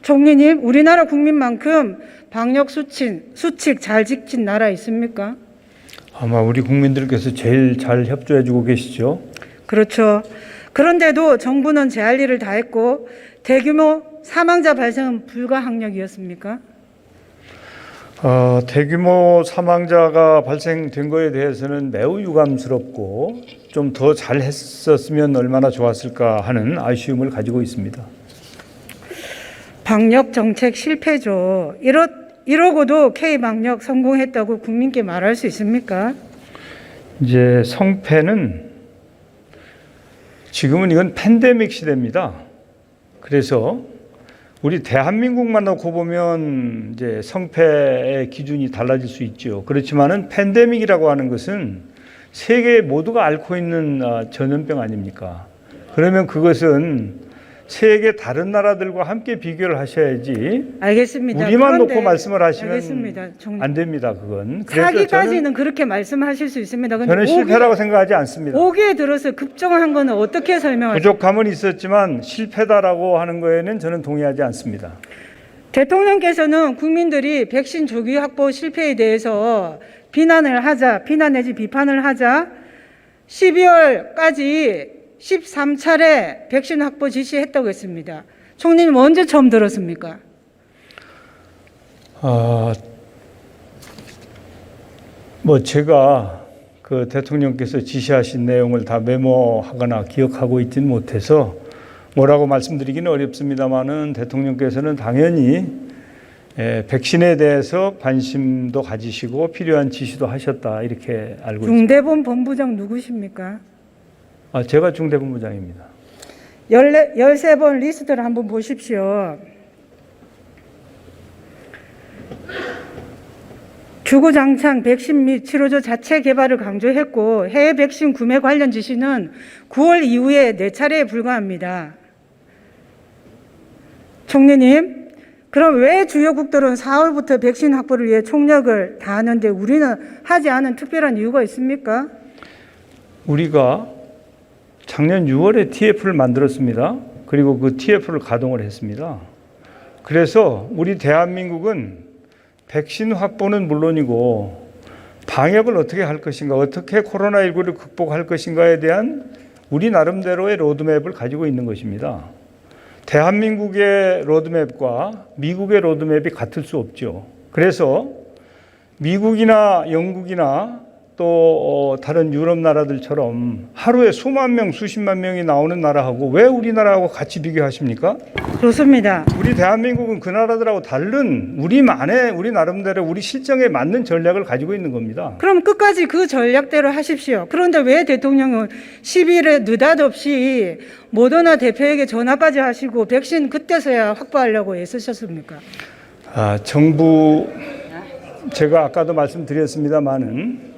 총리님, 우리나라 국민만큼 방역 수칙 잘 지킨 나라 있습니까? 아마 우리 국민들께서 제일 잘 협조해주고 계시죠. 그렇죠. 그런데도 정부는 제 할 일을 다 했고 대규모 사망자 발생은 불가항력이었습니까? 대규모 사망자가 발생된 거에 대해서는 매우 유감스럽고 좀 더 잘했었으면 얼마나 좋았을까 하는 아쉬움을 가지고 있습니다. 방역 정책 실패죠. 이러고도 K방역 성공했다고 국민께 말할 수 있습니까? 이제 성패는 지금은 이건 팬데믹 시대입니다. 그래서 우리 대한민국만 놓고 보면 이제 성패의 기준이 달라질 수 있죠. 그렇지만은 팬데믹이라고 하는 것은 세계 모두가 앓고 있는 전염병 아닙니까? 그러면 그것은 세계 다른 나라들과 함께 비교를 하셔야지. 알겠습니다. 우리만 놓고 말씀을 하시면 알겠습니다. 안 됩니다. 그건. 사기까지는 그렇게 말씀하실 수 있습니다. 저는 실패라고 생각하지 않습니다. 5기에 들어서 급정한 거는 어떻게 설명하십니까? 부족함은 있었지만 실패다라고 하는 거에는 저는 동의하지 않습니다. 대통령께서는 국민들이 백신 조기 확보 실패에 대해서 비난 내지 비판을 하자 12월까지 13차례 백신 확보 지시했다고 했습니다. 총리님 언제 처음 들었습니까? 제가 그 대통령께서 지시하신 내용을 다 메모하거나 기억하고 있지는 못해서 뭐라고 말씀드리기는 어렵습니다만은 대통령께서는 당연히 백신에 대해서 관심도 가지시고 필요한 지시도 하셨다 이렇게 알고 있습니다. 중대본 본부장 누구십니까? 제가 중대본부장입니다. 13번 리스트를 한번 보십시오. 주구장창 백신 및 치료제 자체 개발을 강조했고 해외 백신 구매 관련 지시는 9월 이후에 4차례에 불과합니다. 총리님, 그럼 왜 주요국들은 4월부터 백신 확보를 위해 총력을 다하는데 우리는 하지 않은 특별한 이유가 있습니까? 우리가 작년 6월에 TF를 만들었습니다. 그리고 그 TF를 가동을 했습니다. 그래서 우리 대한민국은 백신 확보는 물론이고 방역을 어떻게 할 것인가, 어떻게 코로나19를 극복할 것인가에 대한 우리 나름대로의 로드맵을 가지고 있는 것입니다. 대한민국의 로드맵과 미국의 로드맵이 같을 수 없죠. 그래서 미국이나 영국이나 또 다른 유럽 나라들처럼 하루에 수만 명, 수십만 명이 나오는 나라하고 왜 우리나라하고 같이 비교하십니까? 좋습니다. 우리 대한민국은 그 나라들하고 다른 우리 나름대로 우리 실정에 맞는 전략을 가지고 있는 겁니다. 그럼 끝까지 그 전략대로 하십시오. 그런데 왜 대통령은 10일에 느닷없이 모더나 대표에게 전화까지 하시고 백신 그때서야 확보하려고 애쓰셨습니까? 정부, 제가 아까도 말씀드렸습니다마는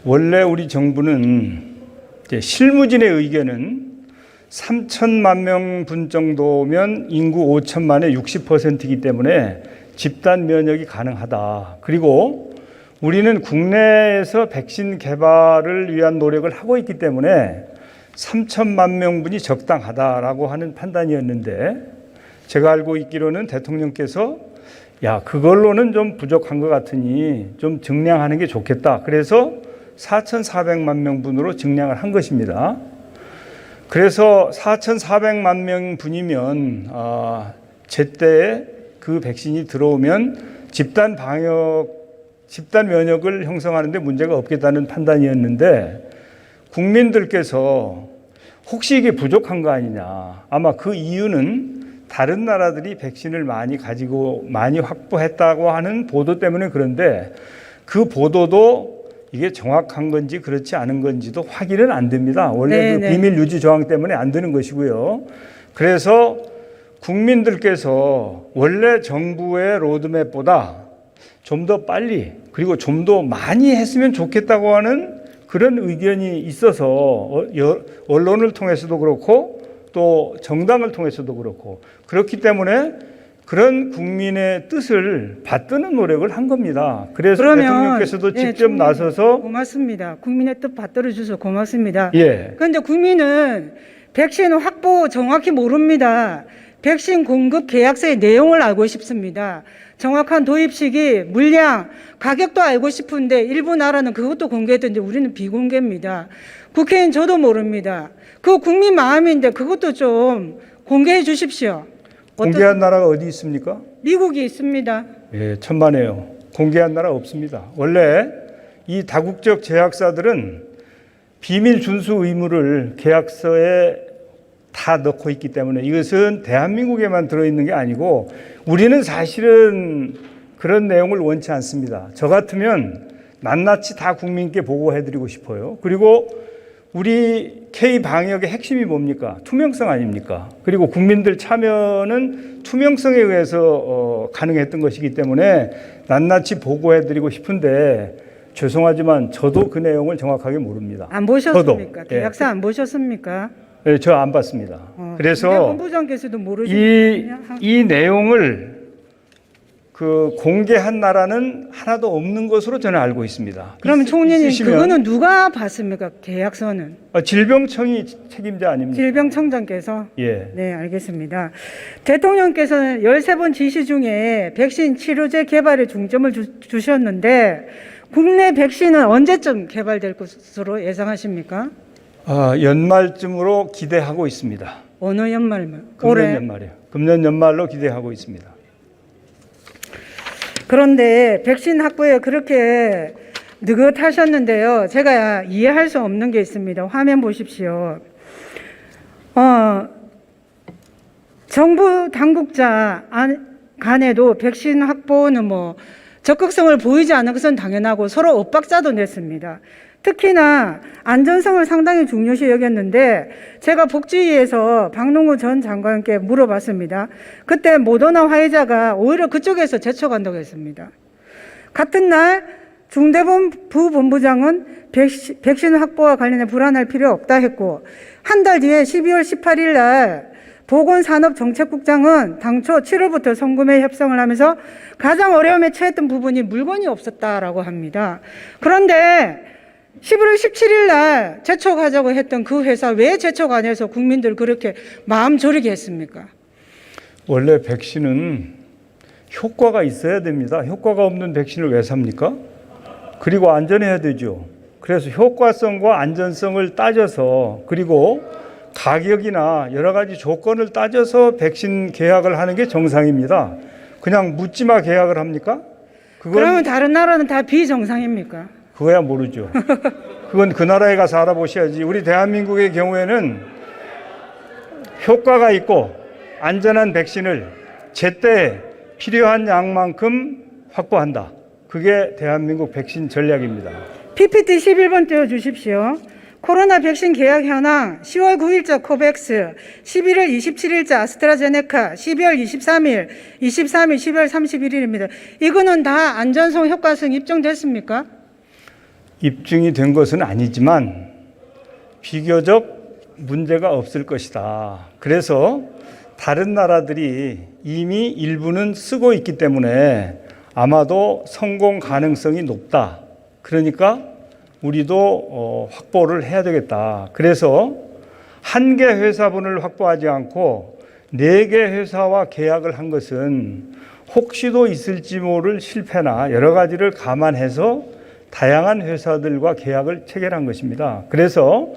원래 우리 정부는 실무진의 의견은 3천만 명 정도면 인구 5천만의 60%이기 때문에 집단 면역이 가능하다. 그리고 우리는 국내에서 백신 개발을 위한 노력을 하고 있기 때문에 3천만 명분이 적당하다라고 하는 판단이었는데 제가 알고 있기로는 대통령께서 그걸로는 좀 부족한 것 같으니 좀 증량하는 게 좋겠다. 그래서 4,400만 명분으로 증량을 한 것입니다. 그래서 4,400만 명분이면 제때에 그 백신이 들어오면 집단 면역을 형성하는 데 문제가 없겠다는 판단이었는데 국민들께서 혹시 이게 부족한 거 아니냐. 아마 그 이유는 다른 나라들이 백신을 많이 확보했다고 하는 보도 때문에 그런데 그 보도도 이게 정확한 건지 그렇지 않은 건지도 확인은 안 됩니다. 원래 그 비밀 유지 조항 때문에 안 되는 것이고요. 그래서 국민들께서 원래 정부의 로드맵보다 좀 더 빨리 그리고 좀 더 많이 했으면 좋겠다고 하는 그런 의견이 있어서 언론을 통해서도 그렇고 또 정당을 통해서도 그렇고 그렇기 때문에 그런 국민의 뜻을 받드는 노력을 한 겁니다. 그래서 대통령께서도 직접 나서서 고맙습니다. 국민의 뜻 받들어 주셔서 고맙습니다. 그런데 국민은 백신 확보 정확히 모릅니다. 백신 공급 계약서의 내용을 알고 싶습니다. 정확한 도입 시기, 물량, 가격도 알고 싶은데 일부 나라는 그것도 공개했던데 우리는 비공개입니다. 국회의원 저도 모릅니다. 그거 국민 마음인데 그것도 좀 공개해 주십시오. 공개한 나라가 어디 있습니까? 미국이 있습니다. 예, 천만에요. 공개한 나라 없습니다. 원래 이 다국적 제약사들은 비밀 준수 의무를 계약서에 다 넣고 있기 때문에 이것은 대한민국에만 들어있는 게 아니고 우리는 사실은 그런 내용을 원치 않습니다. 저 같으면 낱낱이 다 국민께 보고해드리고 싶어요. 그리고 우리 K방역의 핵심이 뭡니까? 투명성 아닙니까? 그리고 국민들 참여는 투명성에 의해서 가능했던 것이기 때문에 낱낱이 보고해드리고 싶은데 죄송하지만 저도 그 내용을 정확하게 모릅니다. 안 보셨습니까? 저도. 계약서 안 보셨습니까? 네, 저 안 봤습니다. 그래서 본부장께서도 모르시는 이 내용을 공개한 나라는 하나도 없는 것으로 저는 알고 있습니다. 그러면 총리님 있으시면- 그거는 누가 봤습니까? 계약서는 질병청이 책임자 아닙니까? 질병청장께서. 예. 네, 알겠습니다. 대통령께서는 13번 지시 중에 백신 치료제 개발에 중점을 주셨는데 국내 백신은 언제쯤 개발될 것으로 예상하십니까? 연말쯤으로 기대하고 있습니다. 어느 연말만? 금년 연말이요. 금년 연말로 기대하고 있습니다. 그런데 백신 확보에 그렇게 느긋하셨는데요. 제가 이해할 수 없는 게 있습니다. 화면 보십시오. 정부 당국자 간에도 백신 확보는 적극성을 보이지 않는 것은 당연하고 서로 엇박자도 냈습니다. 특히나 안전성을 상당히 중요시 여겼는데 제가 복지위에서 박농후 전 장관께 물어봤습니다. 그때 모더나 화이자가 오히려 그쪽에서 제쳐간다고 했습니다. 같은 날 중대본 부본부장은 백신 확보와 관련해 불안할 필요 없다 했고 한 달 뒤에 12월 18일 날 보건산업정책국장은 당초 7월부터 성구매 협상을 하면서 가장 어려움에 처했던 부분이 물건이 없었다라고 합니다. 그런데 11월 17일 날 제촉하자고 했던 그 회사 왜 제촉 안 해서 국민들 그렇게 마음 졸이게 했습니까? 원래 백신은 효과가 있어야 됩니다. 효과가 없는 백신을 왜 삽니까? 그리고 안전해야 되죠. 그래서 효과성과 안전성을 따져서 그리고 가격이나 여러 가지 조건을 따져서 백신 계약을 하는 게 정상입니다. 그냥 묻지마 계약을 합니까? 그러면 다른 나라는 다 비정상입니까? 그거야 모르죠. 그건 그 나라에 가서 알아보셔야지. 우리 대한민국의 경우에는 효과가 있고 안전한 백신을 제때 필요한 양만큼 확보한다. 그게 대한민국 백신 전략입니다. PPT 11번 띄워주십시오. 코로나 백신 계약 현황 10월 9일자 코백스, 11월 27일자 아스트라제네카, 12월 23일, 12월 31일입니다. 이거는 다 안전성, 효과성 입증됐습니까? 입증이 된 것은 아니지만 비교적 문제가 없을 것이다. 그래서 다른 나라들이 이미 일부는 쓰고 있기 때문에 아마도 성공 가능성이 높다. 그러니까 우리도 확보를 해야 되겠다. 그래서 한 개 회사분을 확보하지 않고 4개 회사와 계약을 한 것은 혹시도 있을지 모를 실패나 여러 가지를 감안해서 다양한 회사들과 계약을 체결한 것입니다. 그래서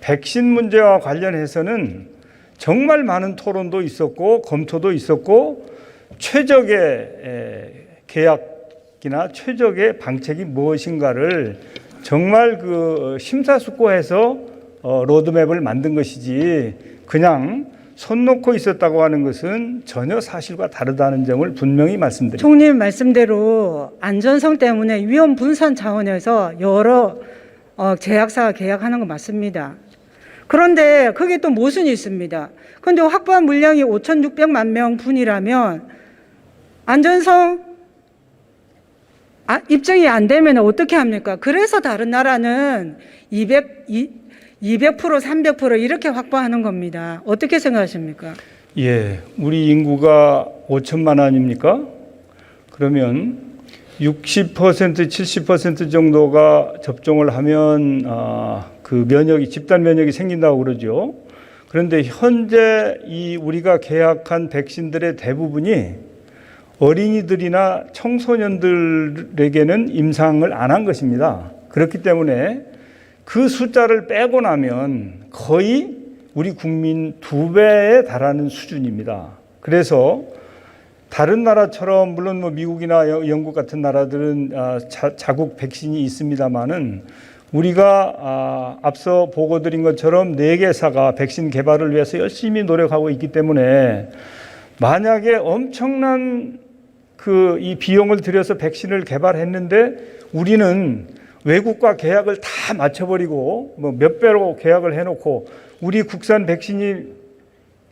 백신 문제와 관련해서는 정말 많은 토론도 있었고 검토도 있었고 최적의 계약이나 최적의 방책이 무엇인가를 정말 심사숙고해서 로드맵을 만든 것이지 그냥 손 놓고 있었다고 하는 것은 전혀 사실과 다르다는 점을 분명히 말씀드립니다. 총님 말씀대로 안전성 때문에 위험 분산 차원에서 여러 제약사가 계약하는 거 맞습니다. 그런데 그게 또 모순이 있습니다. 그런데 확보한 물량이 5,600만 명분이라면 안전성 입증이 안 되면 어떻게 합니까? 그래서 다른 나라는 200%, 300% 이렇게 확보하는 겁니다. 어떻게 생각하십니까? 예, 우리 인구가 5천만 아닙니까? 그러면 60%, 70% 정도가 접종을 하면 그 면역이 집단 면역이 생긴다고 그러죠. 그런데 현재 이 우리가 계약한 백신들의 대부분이 어린이들이나 청소년들에게는 임상을 안 한 것입니다. 그렇기 때문에 그 숫자를 빼고 나면 거의 우리 국민 2배에 달하는 수준입니다. 그래서 다른 나라처럼 물론 뭐 미국이나 영국 같은 나라들은 자국 백신이 있습니다만은 우리가 앞서 보고드린 것처럼 4개사가 백신 개발을 위해서 열심히 노력하고 있기 때문에 만약에 엄청난 이 비용을 들여서 백신을 개발했는데 우리는 외국과 계약을 다 맞춰버리고 뭐 몇 배로 계약을 해놓고 우리 국산 백신이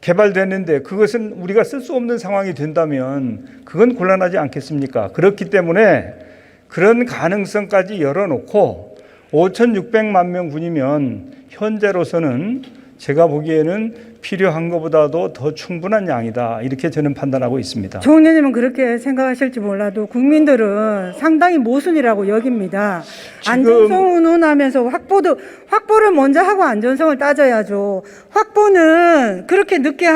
개발됐는데 그것은 우리가 쓸 수 없는 상황이 된다면 그건 곤란하지 않겠습니까? 그렇기 때문에 그런 가능성까지 열어놓고 5,600만 명분이면 현재로서는 제가 보기에는 필요한 것보다도 더 충분한 양이다. 이렇게 저는 판단하고 있습니다. 조 의원님은 그렇게 생각하실지 몰라도 국민들은 상당히 모순이라고 여깁니다. 안전성 운운하면서 확보를 먼저 하고 안전성을 따져야죠. 확보는 그렇게 늦게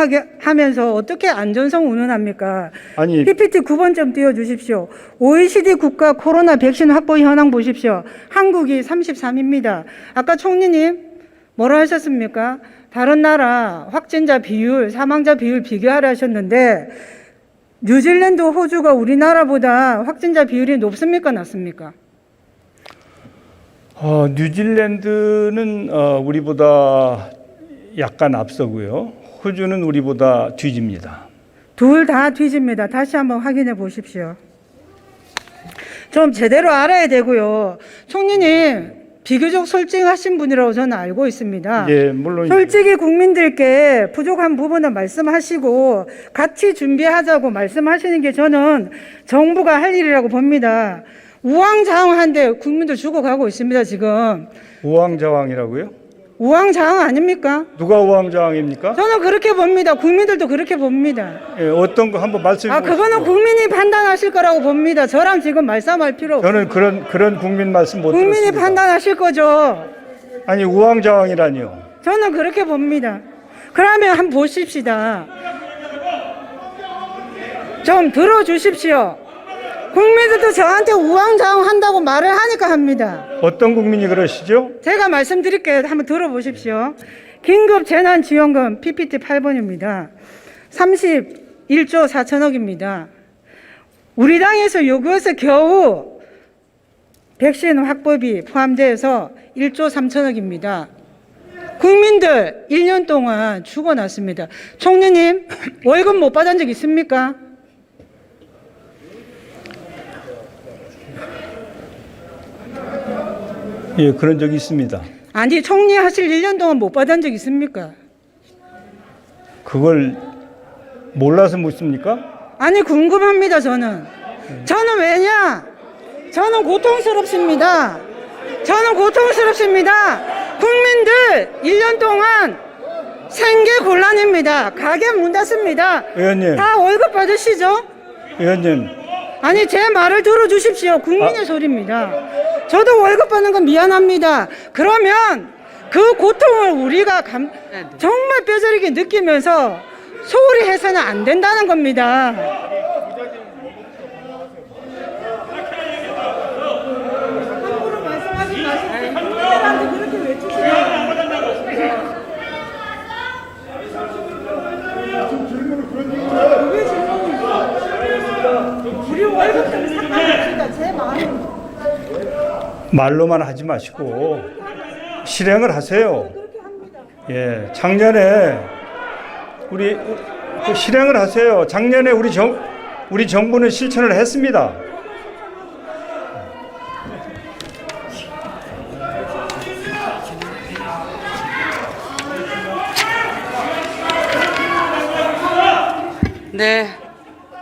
하면서 어떻게 안전성 운운합니까? 아니, PPT 9번점 띄워주십시오. OECD 국가 코로나 백신 확보 현황 보십시오. 한국이 33입니다. 아까 총리님 뭐라 하셨습니까? 다른 나라 확진자 비율, 사망자 비율 비교하라 하셨는데 뉴질랜드, 호주가 우리나라보다 확진자 비율이 높습니까? 낮습니까? 뉴질랜드는 우리보다 약간 앞서고요. 호주는 우리보다 뒤집니다. 둘 다 뒤집니다. 다시 한번 확인해 보십시오. 좀 제대로 알아야 되고요. 총리님 비교적 솔직하신 분이라고 저는 알고 있습니다. 예, 물론 솔직히 국민들께 부족한 부분은 말씀하시고 같이 준비하자고 말씀하시는 게 저는 정부가 할 일이라고 봅니다. 우왕좌왕한데 국민들 죽어가고 있습니다. 지금. 우왕좌왕이라고요? 우왕좌왕 아닙니까? 누가 우왕좌왕입니까? 저는 그렇게 봅니다. 국민들도 그렇게 봅니다. 예, 어떤 거 한번 말씀해 보시죠. 그거는 국민이 판단하실 거라고 봅니다. 저랑 지금 말싸움할 필요 없어요. 저는 그런 국민 말씀 못 국민이 들었습니다. 판단하실 거죠. 아니 우왕좌왕이라니요. 저는 그렇게 봅니다. 그러면 한번 보십시다. 좀 들어주십시오. 국민들도 저한테 우왕좌왕 한다고 말을 하니까 합니다. 어떤 국민이 그러시죠? 제가 말씀드릴게요. 한번 들어보십시오. 긴급재난지원금 PPT 8번입니다. 31조 4천억입니다. 우리 당에서 요구해서 겨우 백신 확보비 포함돼서 1조 3천억입니다. 국민들 1년 동안 죽어났습니다. 총리님 월급 못 받은 적 있습니까? 예, 그런 적이 있습니다. 아니 총리 하실 1년 동안 못 받은 적 있습니까? 그걸 몰라서 묻습니까? 아니 궁금합니다. 저는 왜냐? 저는 고통스럽습니다. 국민들 1년 동안 생계 곤란입니다. 가게 문 닫습니다. 의원님. 다 월급 받으시죠? 의원님. 아니 제 말을 들어주십시오. 국민의 소리입니다. 저도 월급 받는 건 미안합니다. 그러면 그 고통을 우리가 정말 뼈저리게 느끼면서 소홀히 해서는 안 된다는 겁니다. 함부로 말씀하지 마시고 국민들한테 그렇게 외치시면 우리 월급 좀 상관없습니다. 제 마음입니다. 말로만 하지 마시고 실행을 하세요. 예, 작년에 우리 실행을 하세요. 작년에 우리 정부는 실천을 했습니다. 네,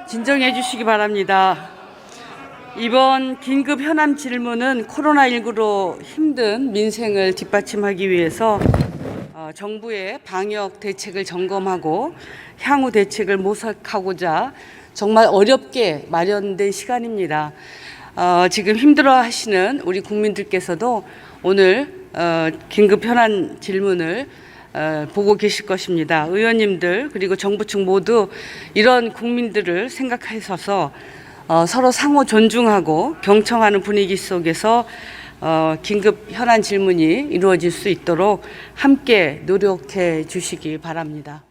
진정해 주시기 바랍니다. 이번 긴급 현안 질문은 코로나19로 힘든 민생을 뒷받침하기 위해서 정부의 방역 대책을 점검하고 향후 대책을 모색하고자 정말 어렵게 마련된 시간입니다. 지금 힘들어하시는 우리 국민들께서도 오늘 긴급 현안 질문을 보고 계실 것입니다. 의원님들 그리고 정부 측 모두 이런 국민들을 생각하셔서 서로 상호 존중하고 경청하는 분위기 속에서 긴급 현안 질문이 이루어질 수 있도록 함께 노력해 주시기 바랍니다.